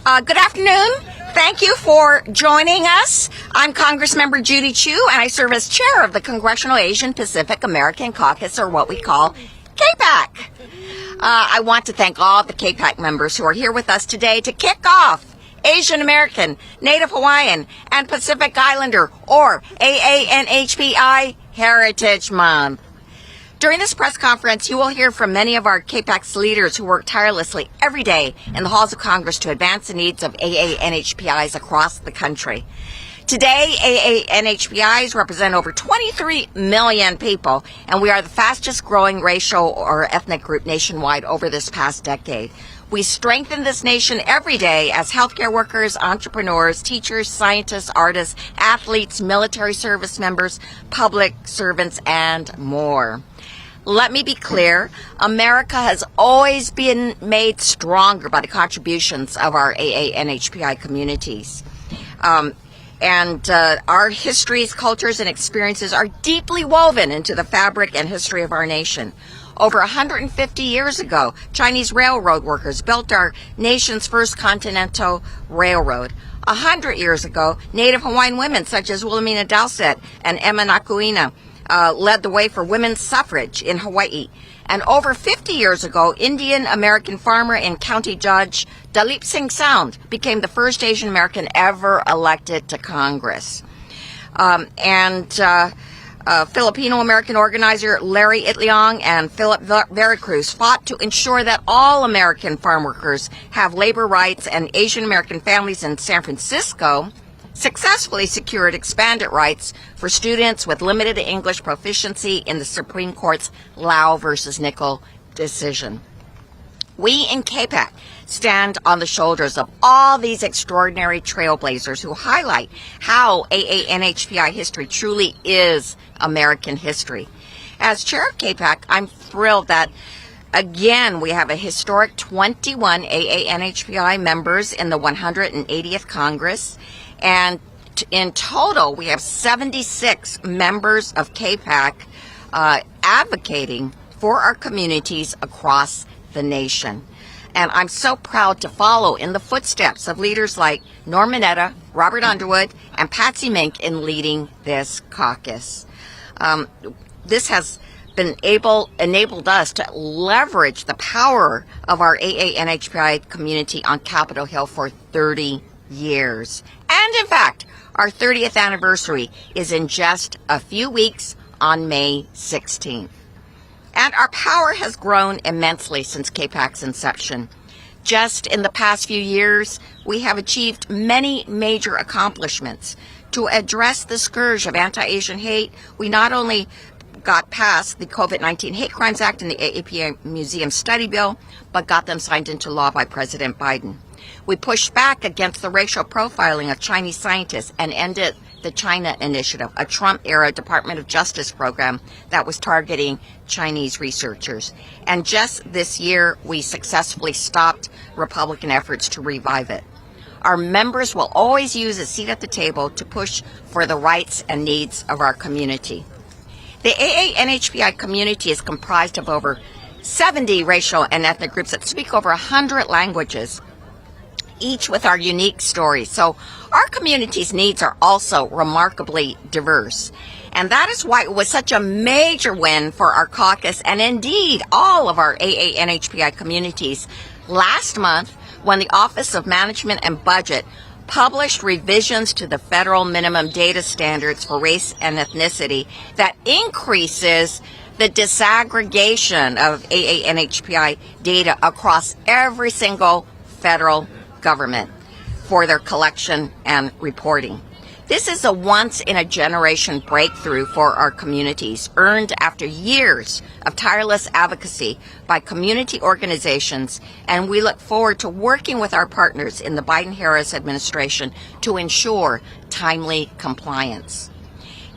Good afternoon. Thank you for joining us. I'm Congressmember Judy Chu, and I serve as chair of the Congressional Asian Pacific American Caucus, or what we call CAPAC. I want to thank all of the CAPAC members who are here with us today to kick off Asian American, Native Hawaiian, and Pacific Islander, or AANHPI Heritage Month. During this press conference, you will hear from many of our CAPAC's leaders who work tirelessly every day in the halls of Congress to advance the needs of AANHPIs across the country. Today, AANHPIs represent over 23 million people, and we are the fastest growing racial or ethnic group nationwide over this past decade. We strengthen this nation every day as healthcare workers, entrepreneurs, teachers, scientists, artists, athletes, military service members, public servants, and more. Let me be clear, America has always been made stronger by the contributions of our AANHPI communities. Our histories, cultures, and experiences are deeply woven into the fabric and history of our nation. Over 150 years ago, Chinese railroad workers built our nation's first continental railroad. 100 years ago, Native Hawaiian women such as Wilhelmina Dowsett and Emma Nakuina led the way for women's suffrage in Hawaii. And over 50 years ago, Indian American farmer and county judge Dalip Singh Sound became the first Asian American ever elected to Congress. Filipino American organizer Larry Itliong and Philip Veracruz fought to ensure that all American farm workers have labor rights, and Asian American families in San Francisco successfully secured expanded rights for students with limited English proficiency in the Supreme Court's Lieu versus Nickel decision. We in CAPAC stand on the shoulders of all these extraordinary trailblazers who highlight how AANHPI history truly is American history. As chair of CAPAC, I'm thrilled that again we have a historic 21 AANHPI members in the 180th Congress. And in total, we have 76 members of CAPAC advocating for our communities across the nation. And I'm so proud to follow in the footsteps of leaders like Norm Mineta, Robert Underwood, and Patsy Mink in leading this caucus. This has been enabled us to leverage the power of our AANHPI community on Capitol Hill for 30 years. And in fact, our 30th anniversary is in just a few weeks on May 16th. And our power has grown immensely since CAPAC's inception. Just in the past few years, we have achieved many major accomplishments. To address the scourge of anti-Asian hate, we not only got past the COVID-19 Hate Crimes Act and the AAPI Museum Study Bill, but got them signed into law by President Biden. We pushed back against the racial profiling of Chinese scientists and ended the China Initiative, a Trump-era Department of Justice program that was targeting Chinese researchers. And just this year, we successfully stopped Republican efforts to revive it. Our members will always use a seat at the table to push for the rights and needs of our community. The AANHPI community is comprised of over 70 racial and ethnic groups that speak over 100 languages, each with our unique stories. So our community's needs are also remarkably diverse. And that is why it was such a major win for our caucus and indeed all of our AANHPI communities last month when the Office of Management and Budget published revisions to the federal minimum data standards for race and ethnicity that increases the disaggregation of AANHPI data across every single federal government for their collection and reporting. This is a once-in-a-generation breakthrough for our communities, earned after years of tireless advocacy by community organizations, and we look forward to working with our partners in the Biden-Harris administration to ensure timely compliance.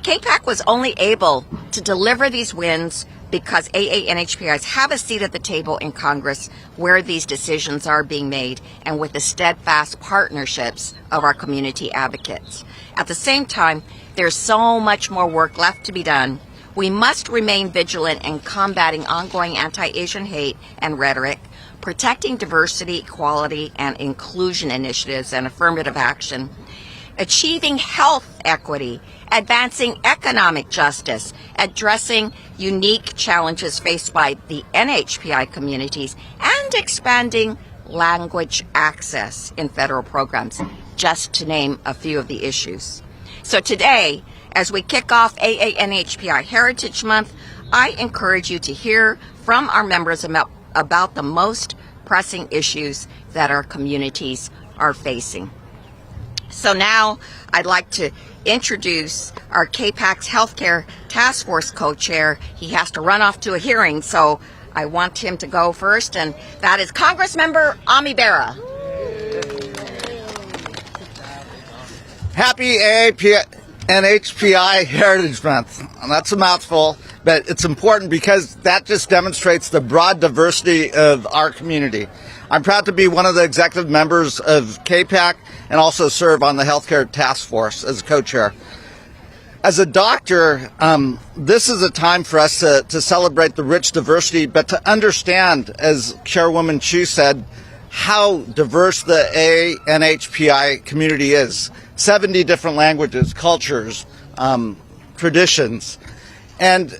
CAPAC was only able to deliver these wins because AANHPIs have a seat at the table in Congress where these decisions are being made and with the steadfast partnerships of our community advocates. At the same time, there's so much more work left to be done. We must remain vigilant in combating ongoing anti-Asian hate and rhetoric, protecting diversity, equality, and inclusion initiatives and affirmative action, achieving health equity, advancing economic justice, addressing unique challenges faced by the NHPI communities, and expanding language access in federal programs, just to name a few of the issues. So today, as we kick off AANHPI Heritage Month, I encourage you to hear from our members about the most pressing issues that our communities are facing. So now I'd like to introduce our CAPAC's Healthcare Task Force co-chair. He has to run off to a hearing, so I want him to go first, and that is Congressmember Ami Berra. Happy AANHPI Heritage Month. And that's a mouthful, but it's important because that just demonstrates the broad diversity of our community. I'm proud to be one of the executive members of CAPAC and also serve on the Healthcare Task Force as co-chair. As a doctor, this is a time for us to celebrate the rich diversity, but to understand, as Chairwoman Chu said, how diverse the AANHPI community is. 70 different languages, cultures, traditions. And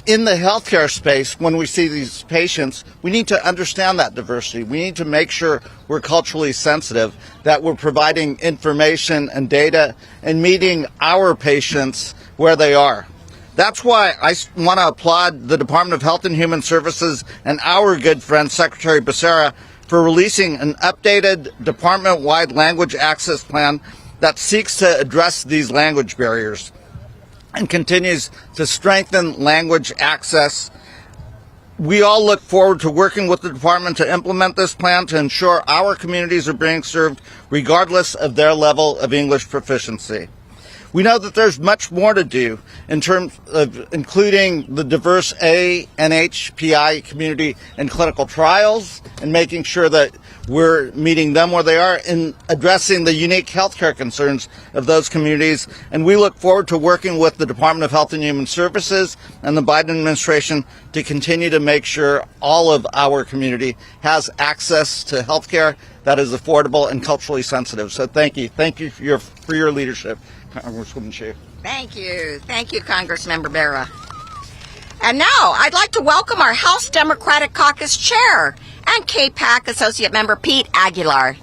in the healthcare space, when we see these patients, we need to understand that diversity. We need to make sure we're culturally sensitive, that we're providing information and data and meeting our patients where they are. That's why I want to applaud the Department of Health and Human Services and our good friend, Secretary Becerra, for releasing an updated department-wide language access plan that seeks to address these language barriers and continues to strengthen language access. We all look forward to working with the department to implement this plan to ensure our communities are being served regardless of their level of English proficiency. We know that there's much more to do in terms of including the diverse AANHPI community in clinical trials and making sure that we're meeting them where they are in addressing the unique healthcare concerns of those communities. And we look forward to working with the Department of Health and Human Services and the Biden administration to continue to make sure all of our community has access to healthcare that is affordable and culturally sensitive. So thank you. Thank you for your leadership, Congresswoman Chu. Thank you. Thank you, Congressmember Berra. And now I'd like to welcome our House Democratic Caucus Chair and CAPAC Associate Member Pete Aguilar.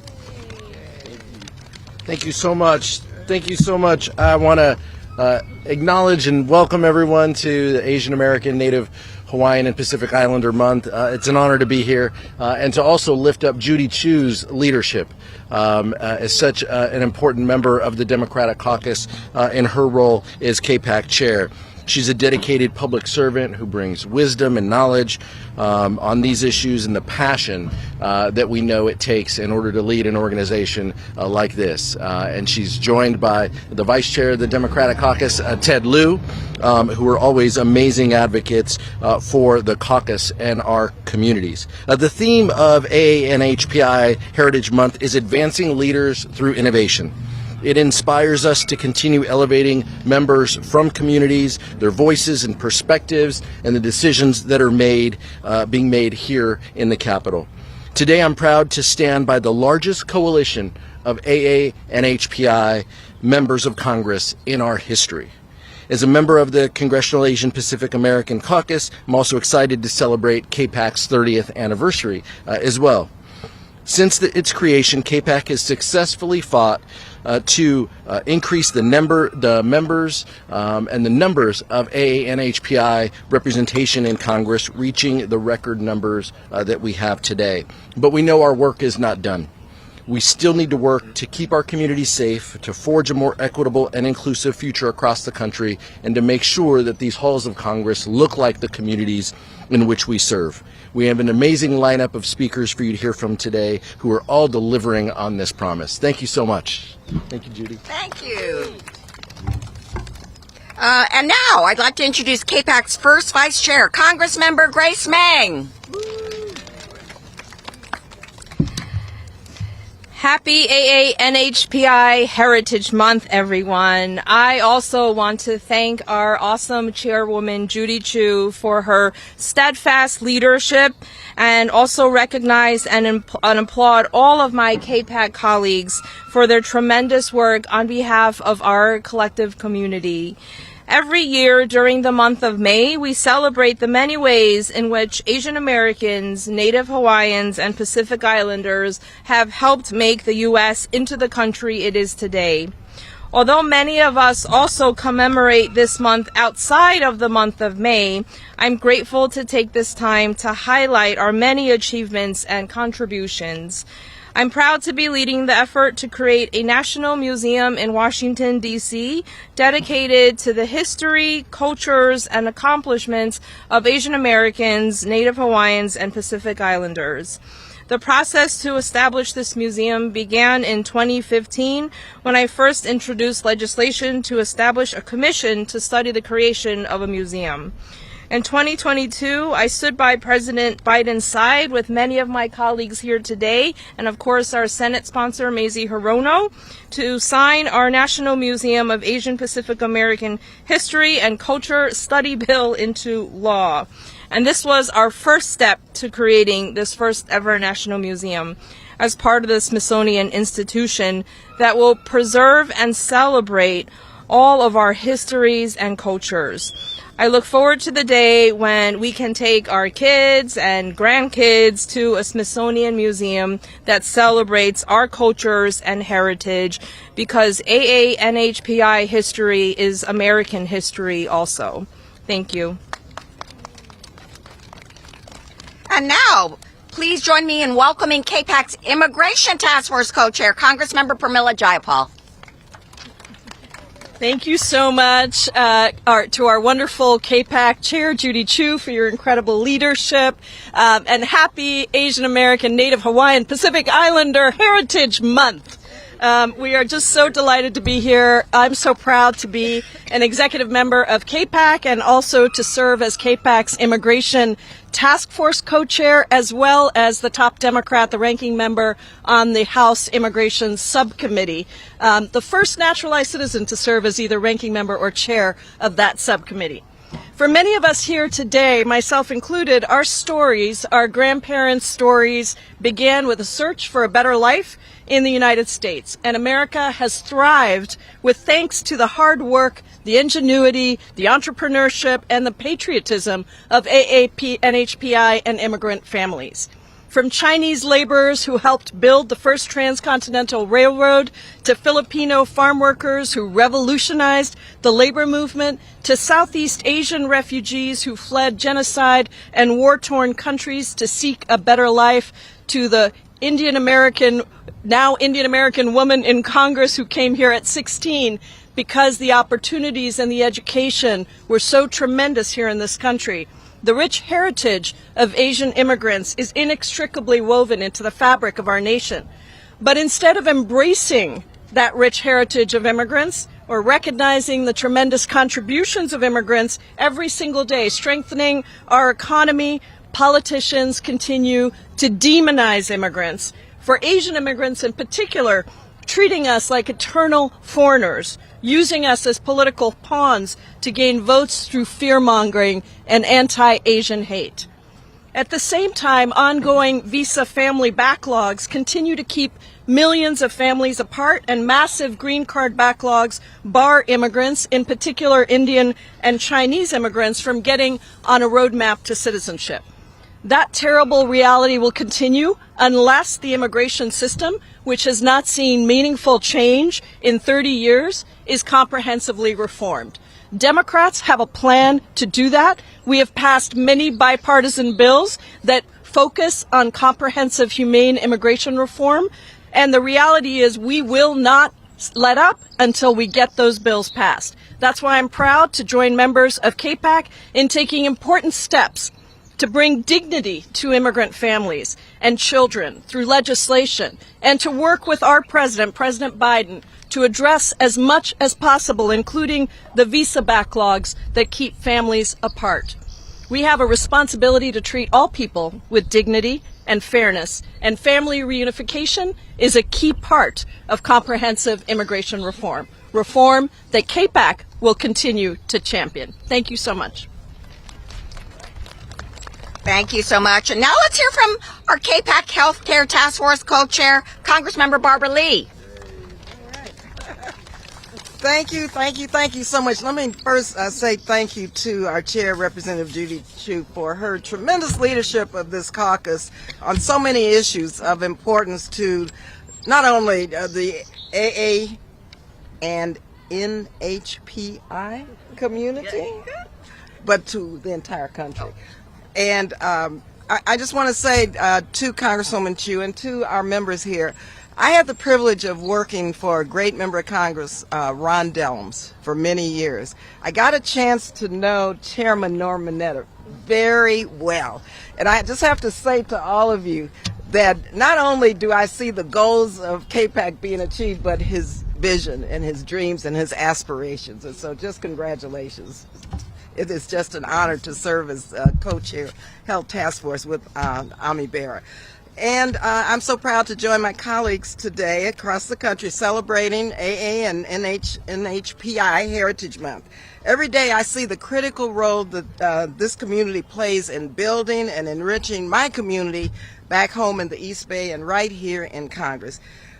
Thank you so much. Thank you so much. I want to acknowledge and welcome everyone to the Asian American, Native Hawaiian, and Pacific Islander Month. It's an honor to be here and to also lift up Judy Chu's leadership as such an important member of the Democratic Caucus in her role as CAPAC Chair. She's a dedicated public servant who brings wisdom and knowledge on these issues and the passion that we know it takes in order to lead an organization like this. And she's joined by the Vice Chair of the Democratic Caucus, Ted Lieu, who are always amazing advocates for the caucus and our communities. The theme of AANHPI Heritage Month is advancing leaders through innovation. It inspires us to continue elevating members from communities, their voices and perspectives, and the decisions that are being made here in the Capitol. Today, I'm proud to stand by the largest coalition of AANHPI members of Congress in our history. As a member of the Congressional Asian Pacific American Caucus, I'm also excited to celebrate CAPAC's 30th anniversary as well. Since its creation, CAPAC has successfully fought to increase the members and the numbers of AANHPI representation in Congress, reaching the record numbers that we have today. But we know our work is not done. We still need to work to keep our communities safe, to forge a more equitable and inclusive future across the country, and to make sure that these halls of Congress look like the communities in which we serve. We have an amazing lineup of speakers for you to hear from today who are all delivering on this promise. Thank you so much. Thank you, Judy. Thank you. And now I'd like to introduce CAPAC's first Vice Chair, Congressmember Grace Meng. Happy AANHPI Heritage Month, everyone. I also want to thank our awesome chairwoman, Judy Chu, for her steadfast leadership, and also recognize and applaud all of my CAPAC colleagues for their tremendous work on behalf of our collective community. Every year during the month of May, we celebrate the many ways in which Asian Americans, Native Hawaiians, and Pacific Islanders have helped make the U.S. into the country it is today. Although many of us also commemorate this month outside of the month of May, I'm grateful to take this time to highlight our many achievements and contributions. I'm proud to be leading the effort to create a national museum in Washington, D.C. dedicated to the history, cultures, and accomplishments of Asian Americans, Native Hawaiians, and Pacific Islanders. The process to establish this museum began in 2015 when I first introduced legislation to establish a commission to study the creation of a museum. In 2022, I stood by President Biden's side with many of my colleagues here today, and of course our Senate sponsor, Mazie Hirono, to sign our National Museum of Asian Pacific American History and Culture Study Bill into law. And this was our first step to creating this first ever National Museum as part of the Smithsonian Institution that will preserve and celebrate all of our histories and cultures. I look forward to the day when we can take our kids and grandkids to a Smithsonian museum that celebrates our cultures and heritage, because AANHPI history is American history also. Thank you. And now, please join me in welcoming CAPAC's Immigration Task Force Co-Chair, Congressmember Permila Jayapal. Thank you so much to our wonderful CAPAC Chair, Judy Chu, for your incredible leadership. And happy Asian American, Native Hawaiian, Pacific Islander Heritage Month. We are just so delighted to be here. I'm so proud to be an executive member of CAPAC and also to serve as CAPAC's Immigration Task Force Co-Chair, as well as the top Democrat, the ranking member on the House Immigration Subcommittee. The first naturalized citizen to serve as either ranking member or chair of that subcommittee. For many of us here today, myself included, our stories, our grandparents' stories, began with a search for a better life in the United States. And America has thrived with thanks to the hard work, the ingenuity, the entrepreneurship, and the patriotism of AANHPI and immigrant families. From Chinese laborers who helped build the first transcontinental railroad, to Filipino farm workers who revolutionized the labor movement, to Southeast Asian refugees who fled genocide and war-torn countries to seek a better life, to the now Indian American woman in Congress who came here at 16 because the opportunities and the education were so tremendous here in this country. The rich heritage of Asian immigrants is inextricably woven into the fabric of our nation. But instead of embracing that rich heritage of immigrants or recognizing the tremendous contributions of immigrants every single day, strengthening our economy, politicians continue to demonize immigrants. For Asian immigrants in particular, treating us like eternal foreigners, using us as political pawns to gain votes through fear-mongering and anti-Asian hate. At the same time, ongoing visa family backlogs continue to keep millions of families apart, and massive green card backlogs bar immigrants, in particular Indian and Chinese immigrants, from getting on a roadmap to citizenship. That terrible reality will continue unless the immigration system, which has not seen meaningful change in 30 years, is comprehensively reformed. Democrats have a plan to do that. We have passed many bipartisan bills that focus on comprehensive, humane immigration reform. And the reality is we will not let up until we get those bills passed. That's why I'm proud to join members of CAPAC in taking important steps to bring dignity to immigrant families and children through legislation, and to work with our president, President Biden, to address as much as possible, including the visa backlogs that keep families apart. We have a responsibility to treat all people with dignity and fairness, and family reunification is a key part of comprehensive immigration reform, reform that CAPAC will continue to champion. Thank you so much. Thank you so much. And now let's hear from our CAPAC Healthcare Task Force co-chair, Congressmember Barbara Lee. Thank you so much. Let me first say thank you to our chair, Representative Judy Chu, for her tremendous leadership of this caucus on so many issues of importance to not only the AA and NHPI community, but to the entire country. And I just want to say to Congresswoman Chu and to our members here, I had the privilege of working for a great member of Congress, Ron Dellums, for many years. I got a chance to know Chairman Norm Mineta very well. And I just have to say to all of you that not only do I see the goals of CAPAC being achieved, but his vision and his dreams and his aspirations. And so just congratulations. It is just an honor to serve as co-chair Health Task Force with Ami Bera. And I'm so proud to join my colleagues today across the country celebrating AA and NHPI Heritage Month. Every day I see the critical role that this community plays in building and enriching my community back home in the East Bay and right here in Congress.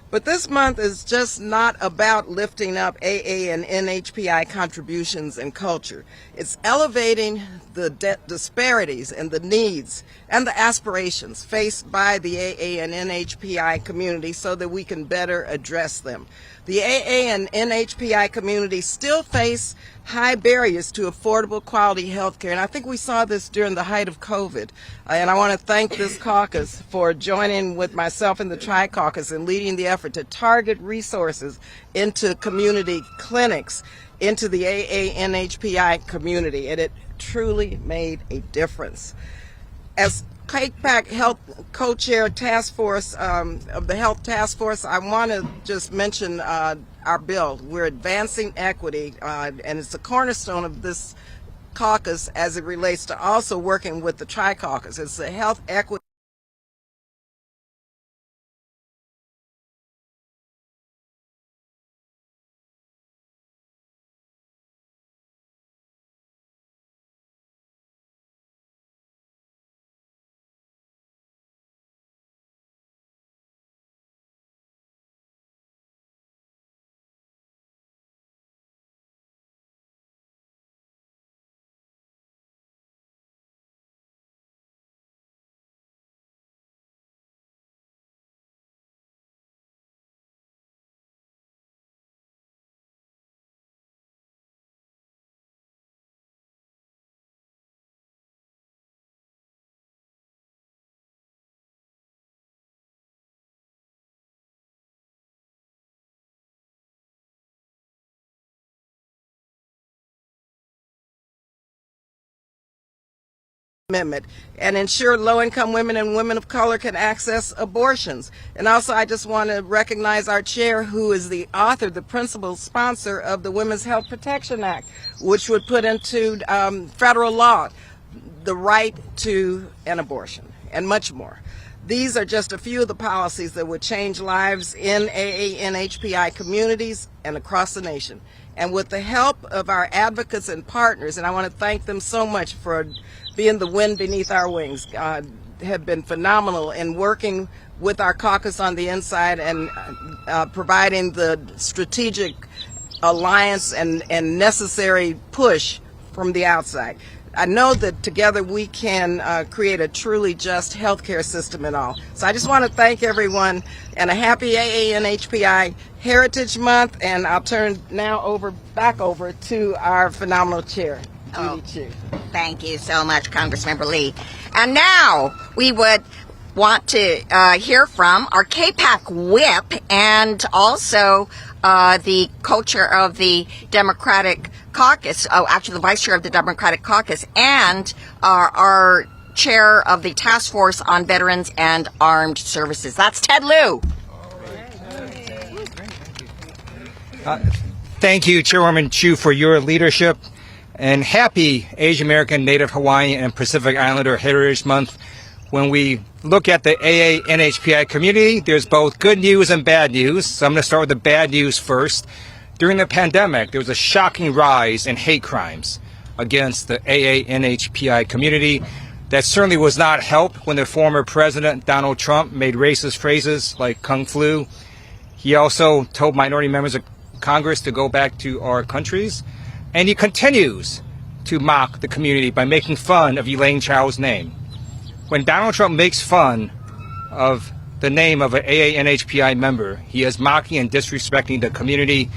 But this month is just not about lifting up AA and NHPI contributions and culture. It's elevating the disparities and the needs and the aspirations faced by the AA and NHPI community so that we can better address them. The AA and NHPI community still face high barriers to affordable quality health care, and I think we saw this during the height of COVID. And I want to thank this caucus for joining with myself in the Tri-Caucus and leading the effort to target resources into community clinics, into the AA NHPI community, and it truly made a difference. As CAPAC Health Co-Chair Task Force of the Health Task Force, I want to just mention our bill. We're advancing equity, and it's a cornerstone of this caucus as it relates to also working with the Tri-Caucus. It's the health equity. Amendment and ensure low-income women and women of color can access abortions. And also I just want to recognize our chair, who is the author, the principal sponsor of the Women's Health Protection Act, which would put into federal law the right to an abortion and much more. These are just a few of the policies that would change lives in AA and HPI communities and across the nation. And with the help of our advocates and partners, and I want to thank them so much for being the wind beneath our wings, have been phenomenal in working with our caucus on the inside and providing the strategic alliance and necessary push from the outside. I know that together we can create a truly just healthcare system and all. So I just want to thank everyone and a happy AANHPI Heritage Month, and I'll turn now back over to our phenomenal chair, Judy Chu. Thank you so much, Congressmember Lee. And now we would want to hear from our CAPAC whip and also the co-chair of the Democratic Caucus, actually the vice chair of the Democratic Caucus, and our chair of the Task Force on Veterans and Armed Services. That's Ted Lieu. Thank you, Chairwoman Chu, for your leadership, and happy Asian American, Native Hawaiian, and Pacific Islander Heritage Month, when we look at the AANHPI community, there's both good news and bad news. So I'm going to start with the bad news first. During the pandemic, there was a shocking rise in hate crimes against the AANHPI community. That certainly was not helped when the former president, Donald Trump, made racist phrases like Kung Flu. He also told minority members of Congress to go back to our countries. And he continues to mock the community by making fun of Elaine Chao's name. When Donald Trump makes fun of the name of an AANHPI member, he is mocking and disrespecting the community.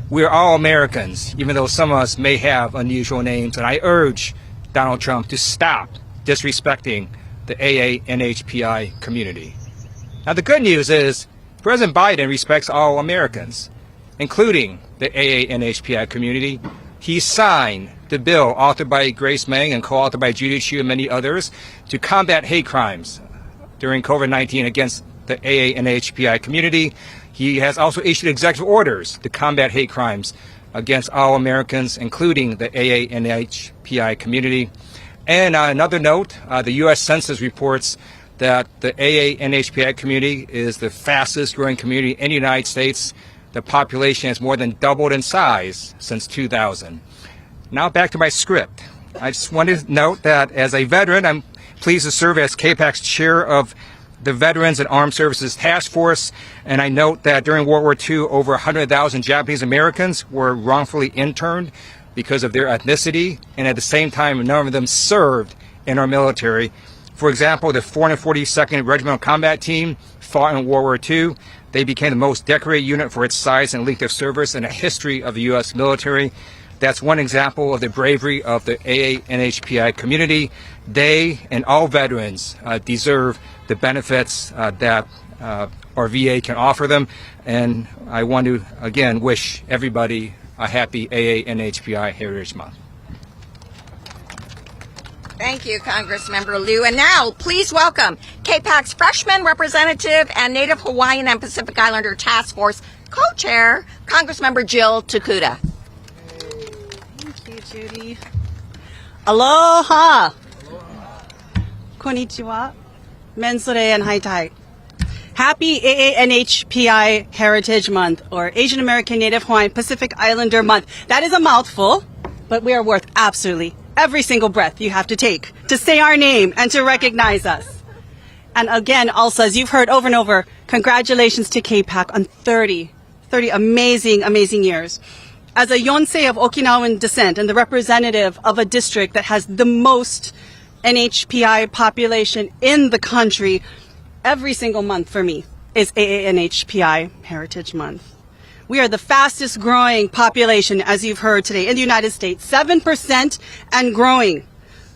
We're all Americans, even though some of us may have unusual names. And I urge Donald Trump to stop disrespecting the AANHPI community. Now, the good news is President Biden respects all Americans, including the AANHPI community. He signed the bill authored by Grace Meng and co-authored by Judy Chu and many others to combat hate crimes during COVID-19 against the AANHPI community. He has also issued executive orders to combat hate crimes against all Americans, including the AANHPI community. And on another note, the U.S. Census reports that the AANHPI community is the fastest growing community in the United States. The population has more than doubled in size since 2000. Now back to my script. I just wanted to note that as a veteran, I'm pleased to serve as CAPAC's chair of the Veterans and Armed Services Task Force. And I note that during World War II, over 100,000 Japanese Americans were wrongfully interned because of their ethnicity. And at the same time, a number of them served in our military. For example, the 442nd Regimental Combat Team fought in World War II. They became the most decorated unit for its size and length of service in the history of the U.S. military. That's one example of the bravery of the AANHPI community. They and all veterans deserve the benefits that our VA can offer them. And I want to, again, wish everybody a happy AANHPI Heritage Month. Thank you, Congressmember Lieu. And now, please welcome CAPAC's freshman representative and Native Hawaiian and Pacific Islander Task Force co-chair, Congressmember Jill Tuda. Thank you, Judy. Aloha. Konnichiwa. Mensore and haitai. Happy AANHPI Heritage Month, or Asian American Native Hawaiian Pacific Islander Month. That is a mouthful, but we are worth absolutely every single breath you have to take to say our name and to recognize us. And again, also, as you've heard over and over, congratulations to CAPAC on 30 amazing years. As a Yonsei of Okinawan descent and the representative of a district that has the most NHPI population in the country, every single month for me is AANHPI Heritage Month. We are the fastest growing population, as you've heard today, in the United States, 7% and growing.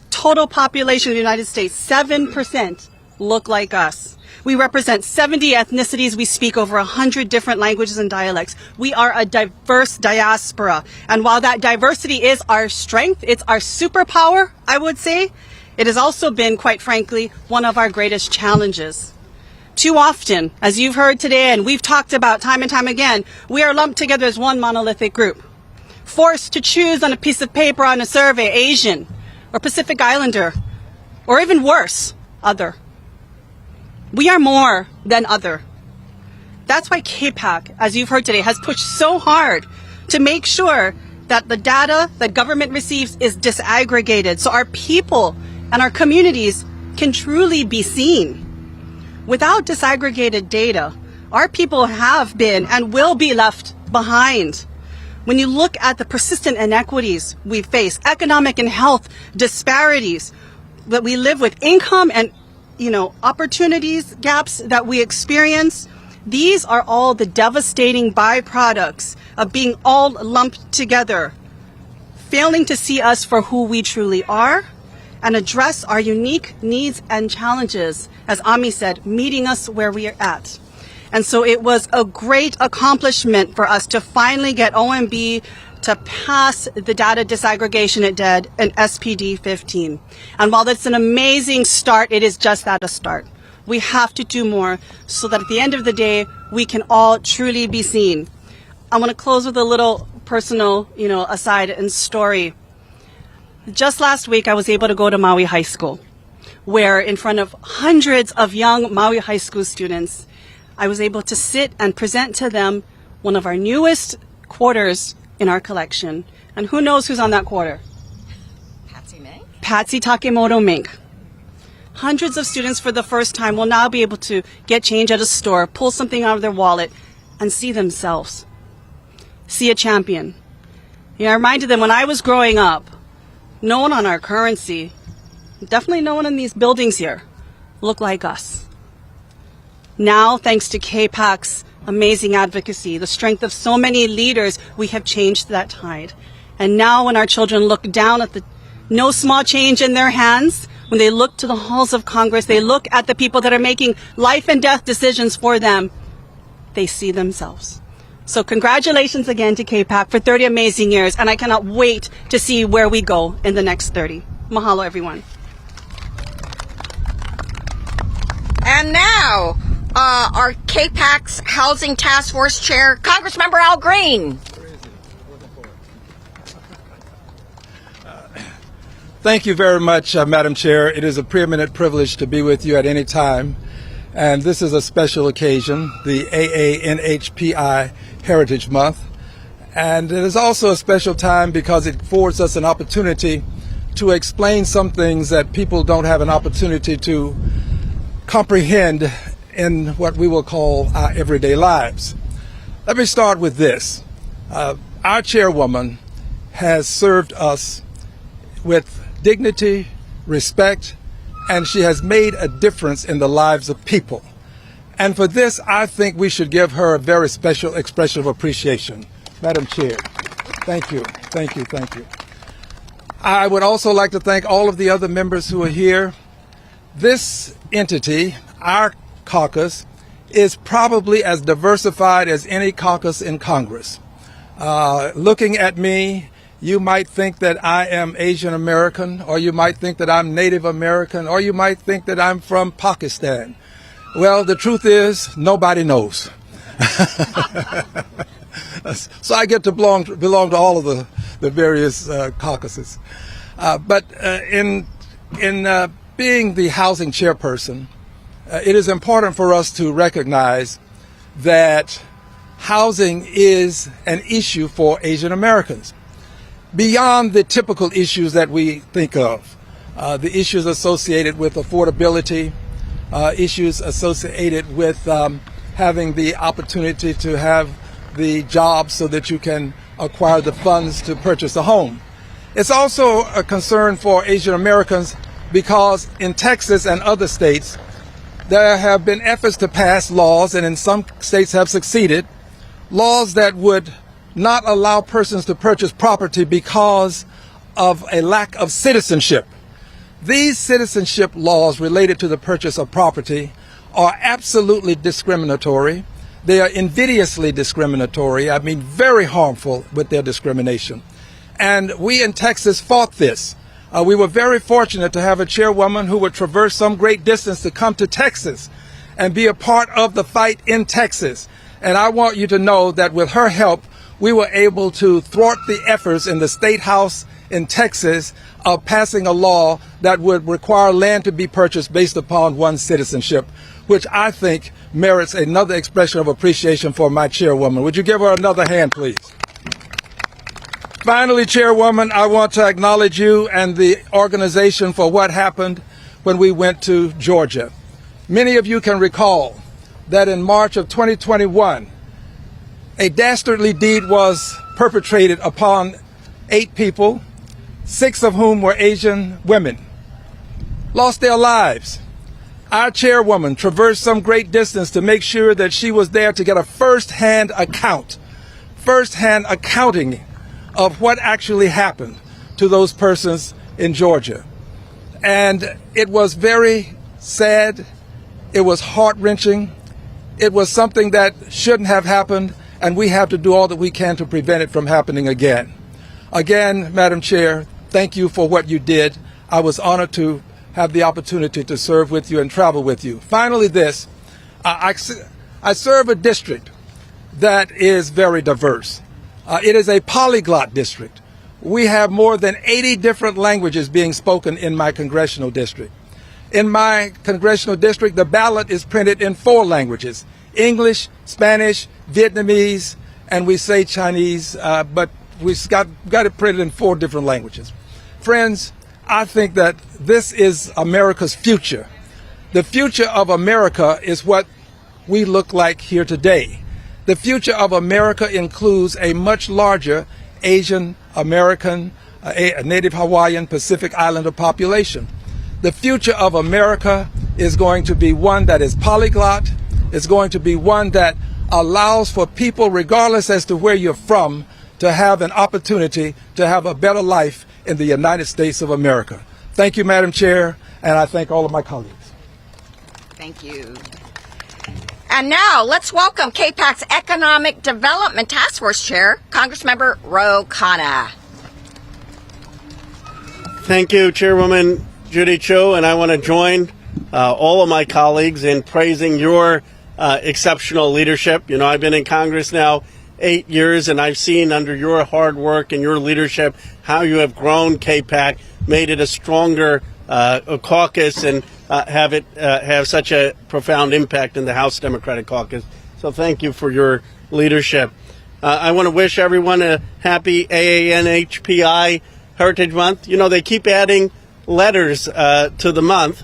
Total population of the United States, 7% look like us. We represent 70 ethnicities. We speak over 100 different languages and dialects. We are a diverse diaspora. And while that diversity is our strength, it's our superpower, I would say, it has also been, quite frankly, one of our greatest challenges. Too often, as you've heard today and we've talked about time and time again, we are lumped together as one monolithic group, forced to choose on a piece of paper on a survey, Asian or Pacific Islander, or even worse, other. We are more than other. That's why CAPAC, as you've heard today, has pushed so hard to make sure that the data that government receives is disaggregated so our people and our communities can truly be seen. Without disaggregated data, our people have been and will be left behind. When you look at the persistent inequities we face, economic and health disparities that we live with, income and opportunities gaps that we experience, these are all the devastating byproducts of being all lumped together, failing to see us for who we truly are and address our unique needs and challenges, as Ami said, meeting us where we are at. And so it was a great accomplishment for us to finally get OMB to pass the data disaggregation it did in SPD 15. And while that's an amazing start, it is just that, a start. We have to do more so that at the end of the day, we can all truly be seen. I want to close with a little personal, aside and story. Just last week, I was able to go to Maui High School, where in front of hundreds of young Maui High School students, I was able to sit and present to them one of our newest quarters in our collection. And who knows who's on that quarter? Patsy Meng? Patsy Takemoto Meng. Hundreds of students for the first time will now be able to get change at a store, pull something out of their wallet, and see themselves. See a champion. I reminded them when I was growing up, no one on our currency, definitely no one in these buildings here, looked like us. Now, thanks to CAPAC's amazing advocacy, the strength of so many leaders, we have changed that tide. And now when our children look down at the no small change in their hands, when they look to the halls of Congress, they look at the people that are making life and death decisions for them, they see themselves. So congratulations again to CAPAC for 30 amazing years, and I cannot wait to see where we go in the next 30. Mahalo, everyone. And now, our CAPAC's Housing Task Force Chair, Congressmember Al Green. Thank you very much, Madam Chair. It is a preeminent privilege to be with you at any time. And this is a special occasion, the AANHPI Heritage Month. And it is also a special time because it affords us an opportunity to explain some things that people don't have an opportunity to comprehend in what we will call our everyday lives. Let me start with this. Our chairwoman has served us with dignity, respect, and she has made a difference in the lives of people. And for this, I think we should give her a very special expression of appreciation. Madam Chair, thank you, thank you, thank you. I would also like to thank all of the other members who are here. This entity, our caucus, is probably as diversified as any caucus in Congress. Looking at me, you might think that I am Asian American, or you might think that I'm Native American, or you might think that I'm from Pakistan. Well, the truth is, nobody knows. So I get to belong to all of the various caucuses. But in being the housing chairperson, it is important for us to recognize that housing is an issue for Asian Americans. Beyond the typical issues that we think of, the issues associated with affordability, issues associated with having the opportunity to have the job so that you can acquire the funds to purchase a home. It's also a concern for Asian Americans because in Texas and other states, there have been efforts to pass laws, and in some states have succeeded, laws that would not allow persons to purchase property because of a lack of citizenship. These citizenship laws related to the purchase of property are absolutely discriminatory. They are invidiously discriminatory. I mean, very harmful with their discrimination. And we in Texas fought this. We were very fortunate to have a chairwoman who would traverse some great distance to come to Texas and be a part of the fight in Texas. And I want you to know that with her help, we were able to thwart the efforts in the State House in Texas of passing a law that would require land to be purchased based upon one's citizenship, which I think merits another expression of appreciation for my chairwoman. Would you give her another hand, please? Finally, Chairwoman, I want to acknowledge you and the organization for what happened when we went to Georgia. Many of you can recall that in March of 2021, a dastardly deed was perpetrated upon 8 people, 6 of whom were Asian women, lost their lives. Our chairwoman traversed some great distance to make sure that she was there to get a first-hand accounting of what actually happened to those persons in Georgia. And it was very sad. It was heart-wrenching. It was something that shouldn't have happened, and we have to do all that we can to prevent it from happening again. Again, Madam Chair, thank you for what you did. I was honored to have the opportunity to serve with you and travel with you. Finally, this, I serve a district that is very diverse. It is a polyglot district. We have more than 80 different languages being spoken in my congressional district. In my congressional district, the ballot is printed in 4 languages: English, Spanish, Vietnamese, and we say Chinese, but we've got it printed in 4 different languages. Friends, I think that this is America's future. The future of America is what we look like here today. The future of America includes a much larger Asian American, Native Hawaiian, Pacific Islander population. The future of America is going to be one that is polyglot. It's going to be one that allows for people, regardless as to where you're from, to have an opportunity to have a better life in the United States of America. Thank you, Madam Chair, and I thank all of my colleagues. Thank you. And now let's welcome CAPAC's Economic Development Task Force Chair, Congressmember Ro Khanna. Thank you, Chairwoman Judy Chu, and I want to join all of my colleagues in praising your exceptional leadership. You know, I've been in Congress now 8 years, and I've seen under your hard work and your leadership how you have grown CAPAC, made it a stronger caucus, and have such a profound impact in the House Democratic Caucus. So thank you for your leadership. I want to wish everyone a happy AANHPI Heritage Month. You know, they keep adding letters to the month.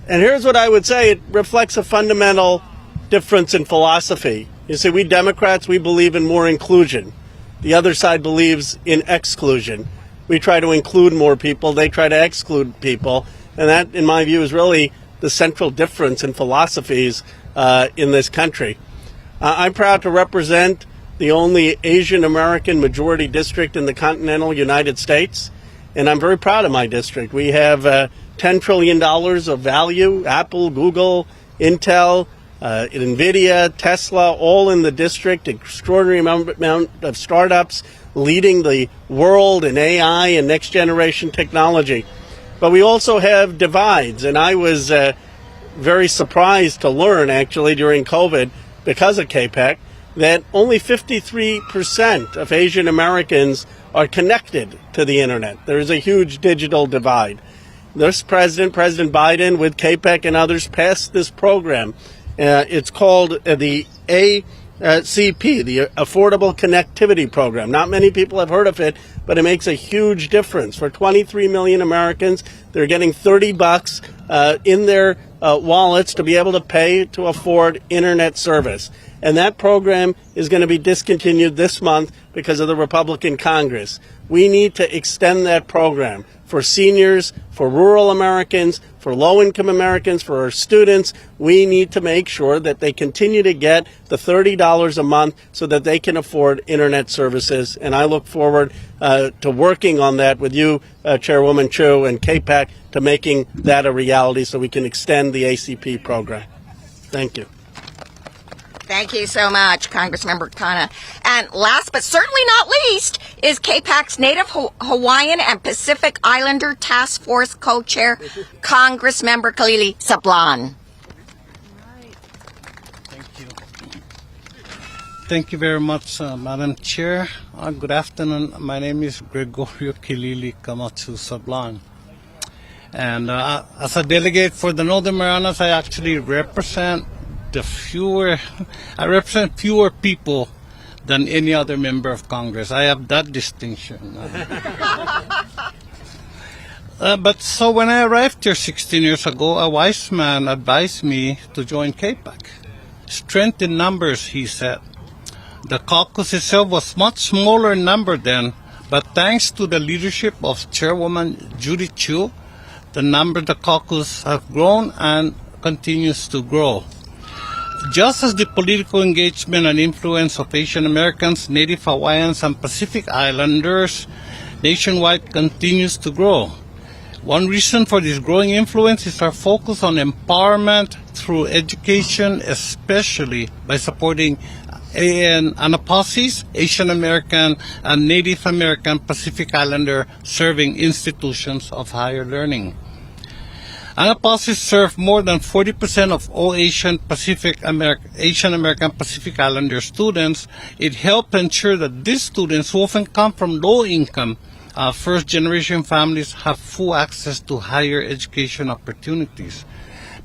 And here's what I would say. It reflects a fundamental difference in philosophy. You see, we Democrats, we believe in more inclusion. The other side believes in exclusion. We try to include more people. They try to exclude people. And that, in my view, is really the central difference in philosophies in this country. I'm proud to represent the only Asian American majority district in the continental United States. And I'm very proud of my district. We have $10 trillion of value, Apple, Google, Intel, NVIDIA, Tesla, all in the district, extraordinary amount of startups leading the world in AI and next generation technology. But we also have divides, and I was very surprised to learn actually during COVID, because of CAPAC, that only 53% of Asian Americans are connected to the internet. There is a huge digital divide. This President Biden, with CAPAC and others, passed this program. It's called the ACP, the Affordable Connectivity Program. Not many people have heard of it, but it makes a huge difference. For 23 million Americans, they're getting $30 in their wallets to be able to pay to afford internet service. And that program is going to be discontinued this month because of the Republican Congress. We need to extend that program for seniors, for rural Americans, for low-income Americans, for our students. We need to make sure that they continue to get the $30 a month so that they can afford internet services. And I look forward to working on that with you, Chairwoman Chu, and CAPAC, to making that a reality so we can extend the ACP program. Thank you. Thank you so much, Congressmember Khanna. And last but certainly not least is CAPAC's Native Hawaiian and Pacific Islander Task Force Co-Chair, Congressmember Kalili Sablan. Thank you. Thank you very much, Madam Chair. Good afternoon. My name is Gregorio Kilili Kamatsu Sablan. And as a delegate for the Northern Marianas, I actually represent fewer people than any other member of Congress. I have that distinction. But so when I arrived here 16 years ago, a wise man advised me to join CAPAC. Strength in numbers, he said. The caucus itself was much smaller in number then, but thanks to the leadership of Chairwoman Judy Chu, the caucus have grown and continues to grow. Just as the political engagement and influence of Asian Americans, Native Hawaiians, and Pacific Islanders nationwide continues to grow. One reason for this growing influence is our focus on empowerment through education, especially by supporting AANHPI's Asian American and Native American Pacific Islander serving institutions of higher learning. AANHPI serve more than 40% of all Asian American Pacific Islander students. It helped ensure that these students, who often come from low income, first-generation families have full access to higher education opportunities.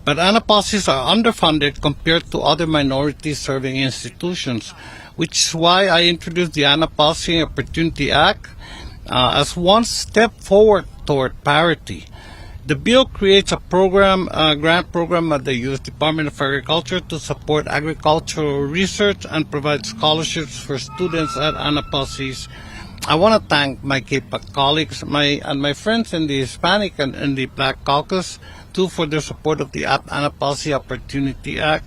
But AANHPIs are underfunded compared to other minority-serving institutions, which is why I introduced the AANHPI Opportunity Act as one step forward toward parity. The bill creates a grant program at the U.S. Department of Agriculture to support agricultural research and provide scholarships for students at AANHPIs. I want to thank my CAPAC colleagues and my friends in the Hispanic and in the Black Caucus, too, for their support of the AANHPI Opportunity Act.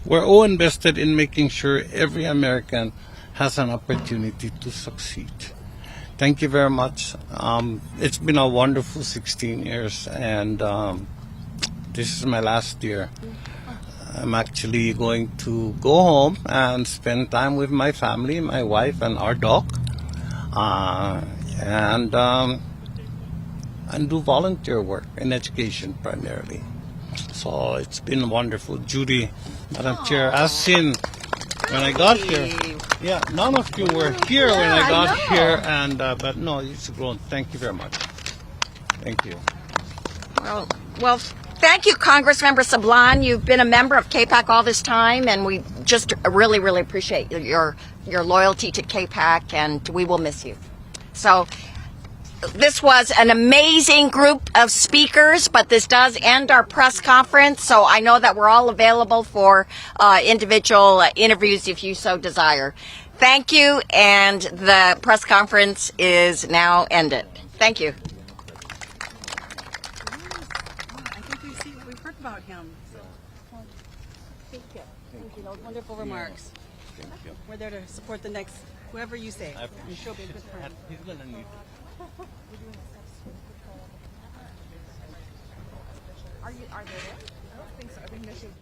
We're all invested in making sure every American has an opportunity to succeed. Thank you very much. It's been a wonderful 16 years, and this is my last year. I'm actually going to go home and spend time with my family, my wife, and our dog, and do volunteer work in education primarily. So it's been wonderful. Judy, Madam Chair, as seen when I got here. Yeah, none of you were here when I got here, and but no, it's grown. Thank you very much. Thank you. Well, thank you, Congressmember Sablan. You've been a member of CAPAC all this time, and we just really, really appreciate your loyalty to CAPAC, and we will miss you. So this was an amazing group of speakers, but this does end our press conference, so I know that we're all available for individual interviews if you so desire. Thank you, and the press conference is now ended. Thank you. I think we've heard about him. Thank you. Thank you. Those wonderful remarks. Thank you. We're there to support the next, whoever you say. And she'll be a good friend. He's gonna need. Are they there? I don't think so. I think they should.